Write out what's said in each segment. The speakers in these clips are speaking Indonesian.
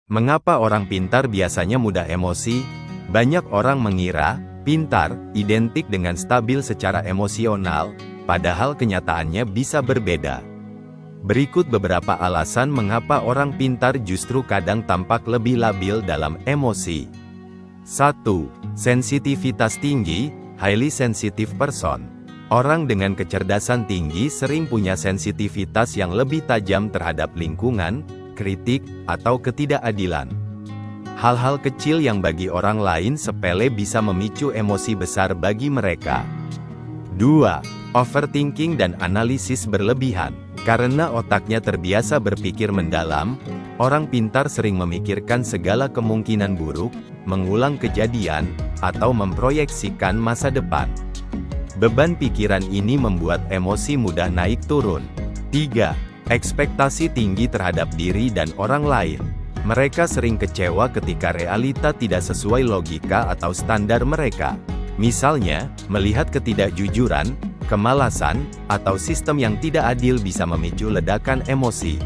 Mengapa orang pintar biasanya mudah emosi? Banyak orang mengira, pintar, identik dengan stabil secara emosional, padahal kenyataannya bisa berbeda. Berikut beberapa alasan mengapa orang pintar justru kadang tampak lebih labil dalam emosi. 1. Sensitivitas tinggi, highly sensitive person. Orang dengan kecerdasan tinggi sering punya sensitivitas yang lebih tajam terhadap lingkungan, kritik, atau ketidakadilan. Hal-hal kecil yang bagi orang lain sepele bisa memicu emosi besar bagi mereka. 2. Overthinking dan analisis berlebihan. Karena otaknya terbiasa berpikir mendalam, orang pintar sering memikirkan segala kemungkinan buruk, mengulang kejadian, atau memproyeksikan masa depan. Beban pikiran ini membuat emosi mudah naik turun. 3. Ekspektasi tinggi terhadap diri dan orang lain. Mereka sering kecewa ketika realita tidak sesuai logika atau standar mereka. Misalnya, melihat ketidakjujuran, kemalasan, atau sistem yang tidak adil bisa memicu ledakan emosi.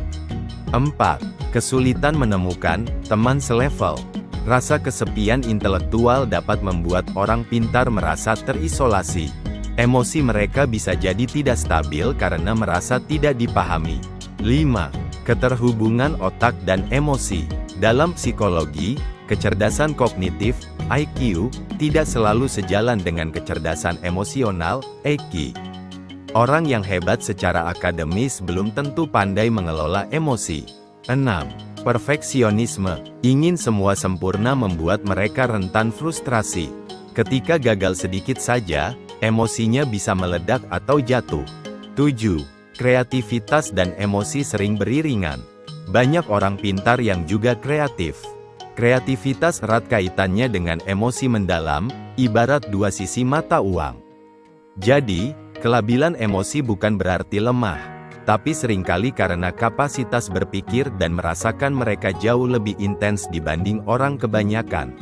4. Kesulitan menemukan teman selevel. Rasa kesepian intelektual dapat membuat orang pintar merasa terisolasi. Emosi mereka bisa jadi tidak stabil karena merasa tidak dipahami. 5. Keterhubungan otak dan emosi. Dalam psikologi, kecerdasan kognitif, IQ, tidak selalu sejalan dengan kecerdasan emosional, EQ. Orang yang hebat secara akademis belum tentu pandai mengelola emosi. 6. Perfeksionisme. Ingin semua sempurna membuat mereka rentan frustrasi. Ketika gagal sedikit saja, emosinya bisa meledak atau jatuh. 7. Kreativitas dan emosi sering beriringan. Banyak orang pintar yang juga kreatif. Kreativitas erat kaitannya dengan emosi mendalam, ibarat dua sisi mata uang. Jadi, kelabilan emosi bukan berarti lemah, tapi seringkali karena kapasitas berpikir dan merasakan mereka jauh lebih intens dibanding orang kebanyakan.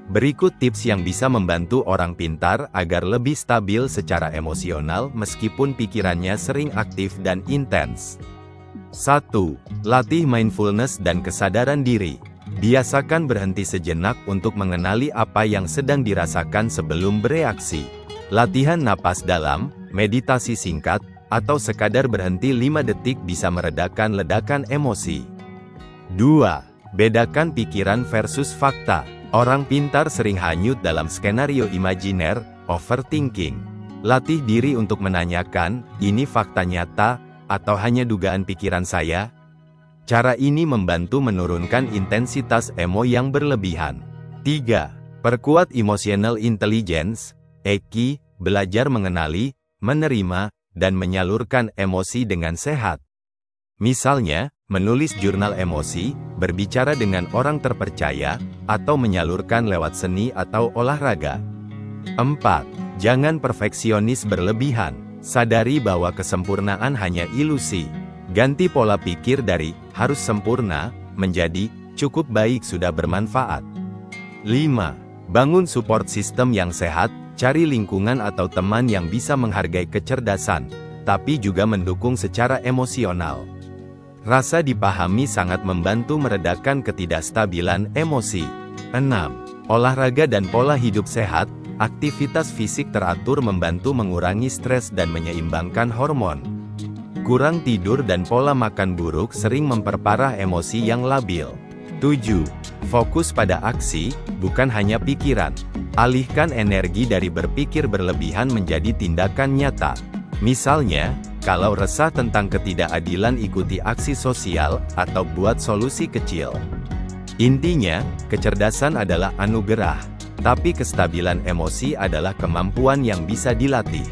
Berikut tips yang bisa membantu orang pintar agar lebih stabil secara emosional meskipun pikirannya sering aktif dan intens. 1. Latih mindfulness dan kesadaran diri. Biasakan berhenti sejenak untuk mengenali apa yang sedang dirasakan sebelum bereaksi. Latihan napas dalam, meditasi singkat, atau sekadar berhenti 5 detik bisa meredakan ledakan emosi. 2. Bedakan pikiran versus fakta. Orang pintar sering hanyut dalam skenario imajiner, overthinking. Latih diri untuk menanyakan, ini fakta nyata, atau hanya dugaan pikiran saya? Cara ini membantu menurunkan intensitas emo yang berlebihan. 3. Perkuat emotional intelligence, EQ, belajar mengenali, menerima, dan menyalurkan emosi dengan sehat. Misalnya, menulis jurnal emosi, berbicara dengan orang terpercaya, atau menyalurkan lewat seni atau olahraga. 4. Jangan perfeksionis berlebihan. Sadari bahwa kesempurnaan hanya ilusi. Ganti pola pikir dari harus sempurna menjadi cukup baik sudah bermanfaat. 5. Bangun support system yang sehat. Cari lingkungan atau teman yang bisa menghargai kecerdasan, tapi juga mendukung secara emosional. Rasa dipahami sangat membantu meredakan ketidakstabilan emosi. 6. Olahraga dan pola hidup sehat. Aktivitas fisik teratur membantu mengurangi stres dan menyeimbangkan hormon. Kurang tidur dan pola makan buruk sering memperparah emosi yang labil. 7. Fokus pada aksi, bukan hanya pikiran. Alihkan energi dari berpikir berlebihan menjadi tindakan nyata. Misalnya, kalau resah tentang ketidakadilan ikuti aksi sosial, atau buat solusi kecil. Intinya, kecerdasan adalah anugerah, tapi kestabilan emosi adalah kemampuan yang bisa dilatih.